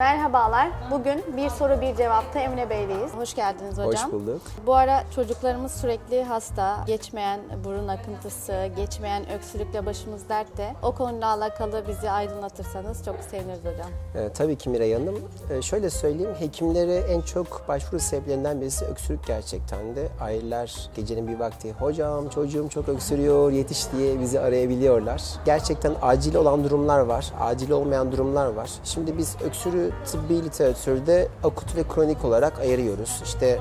Merhabalar. Bugün bir soru bir cevapta Emre Bey'leyiz. Hoş geldiniz hocam. Hoş bulduk. Bu ara çocuklarımız sürekli hasta, geçmeyen burun akıntısı, geçmeyen öksürükle başımız dertte. O konuyla alakalı bizi aydınlatırsanız çok seviniriz hocam. Tabii ki Miray Hanım. Şöyle söyleyeyim, hekimlere en çok başvuru sebeplerinden birisi öksürük gerçekten de. Aileler gecenin bir vakti, hocam çocuğum çok öksürüyor, yetiş diye bizi arayabiliyorlar. Gerçekten acil olan durumlar var, acil olmayan durumlar var. Şimdi biz öksürüğü tıbbi literatürde akut ve kronik olarak ayırıyoruz. İşte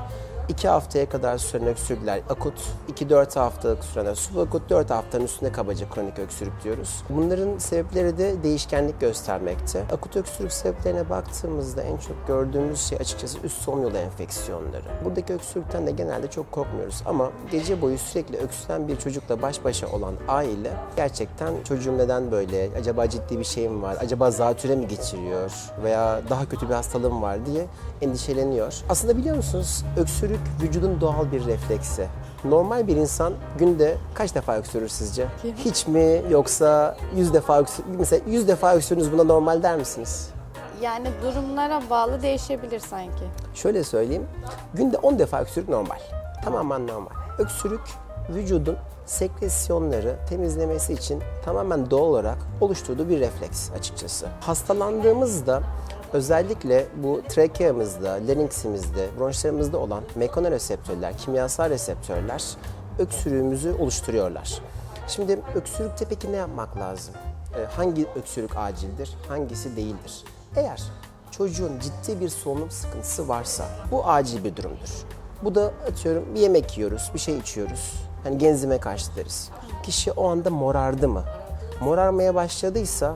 2 haftaya kadar süren öksürükler akut, 2-4 haftalık süren subakut, 4 haftanın üstünde kabaca kronik öksürük diyoruz. Bunların sebepleri de değişkenlik göstermekte. Akut öksürük sebeplerine baktığımızda en çok gördüğümüz şey açıkçası üst solunum yolu enfeksiyonları. Buradaki öksürükten de genelde çok korkmuyoruz ama gece boyu sürekli öksüren bir çocukla baş başa olan aile gerçekten çocuğum neden böyle, acaba ciddi bir şey mi var, acaba zatüre mi geçiriyor veya daha kötü bir hastalığım var diye endişeleniyor. Aslında biliyor musunuz, öksürük vücudun doğal bir refleksi. Normal bir insan günde kaç defa öksürür sizce? Hiç mi, yoksa 100 defa mesela 100 defa öksürünüz, buna normal der misiniz? Yani durumlara bağlı değişebilir sanki. Şöyle söyleyeyim, günde 10 defa öksürük normal. Tamamen normal. Öksürük vücudun sekresyonları temizlemesi için tamamen doğal olarak oluşturduğu bir refleks açıkçası. Hastalandığımızda özellikle bu trakeamızda, laringsimizde, bronşlarımızda olan mekanoseptörler, kimyasal reseptörler öksürüğümüzü oluşturuyorlar. Şimdi öksürükte peki ne yapmak lazım? Hangi öksürük acildir, hangisi değildir? Eğer çocuğun ciddi bir solunum sıkıntısı varsa bu acil bir durumdur. Bu da atıyorum bir yemek yiyoruz, bir şey içiyoruz. Hani genzime karşı deriz. Kişi o anda morardı mı? Morarmaya başladıysa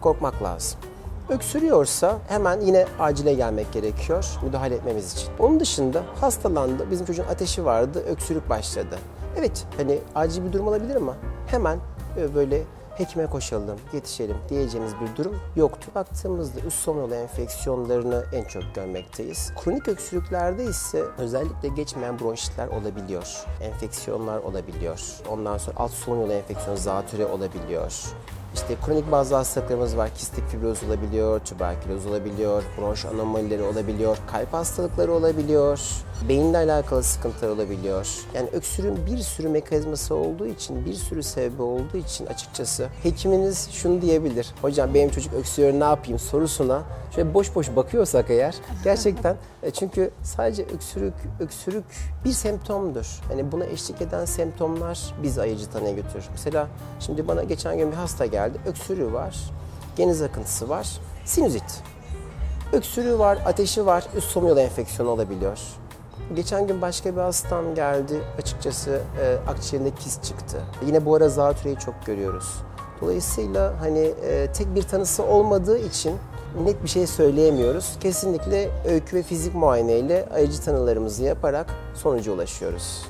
korkmak lazım. Öksürüyorsa hemen yine acile gelmek gerekiyor müdahale etmemiz için. Onun dışında hastalandı, bizim çocuğun ateşi vardı, öksürük başladı. Evet, hani acil bir durum olabilir ama hemen böyle hekime koşalım, yetişelim diyeceğimiz bir durum yoktu. Baktığımızda üst solunum yolu enfeksiyonlarını en çok görmekteyiz. Kronik öksürüklerde ise özellikle geçmeyen bronşitler olabiliyor, enfeksiyonlar olabiliyor. Ondan sonra alt solunum yolu enfeksiyonu, zatüre olabiliyor. İşte kronik bazı hastalıklarımız var. Kistik fibroz olabiliyor, tüberküloz olabiliyor, bronş anomalileri olabiliyor, kalp hastalıkları olabiliyor, beyinle alakalı sıkıntılar olabiliyor. Yani öksürüğün bir sürü mekanizması olduğu için, bir sürü sebebi olduğu için açıkçası hekiminiz şunu diyebilir. Hocam benim çocuk öksürüyor, ne yapayım sorusuna şöyle boş boş bakıyorsak eğer gerçekten çünkü sadece öksürük bir semptomdur. Yani buna eşlik eden semptomlar bizi ayırıcı tanıya götürür. Mesela şimdi bana geçen gün bir hasta geldi. Öksürüğü var, geniz akıntısı var, sinüzit. Öksürüğü var, ateşi var, üst solunum yolu enfeksiyonu olabiliyor. Geçen gün başka bir hastam geldi. Açıkçası akciğerinde kist çıktı. Yine bu ara zatüreyi çok görüyoruz. Dolayısıyla hani tek bir tanısı olmadığı için net bir şey söyleyemiyoruz. Kesinlikle öykü ve fizik muayeneyle ayırıcı tanılarımızı yaparak sonuca ulaşıyoruz.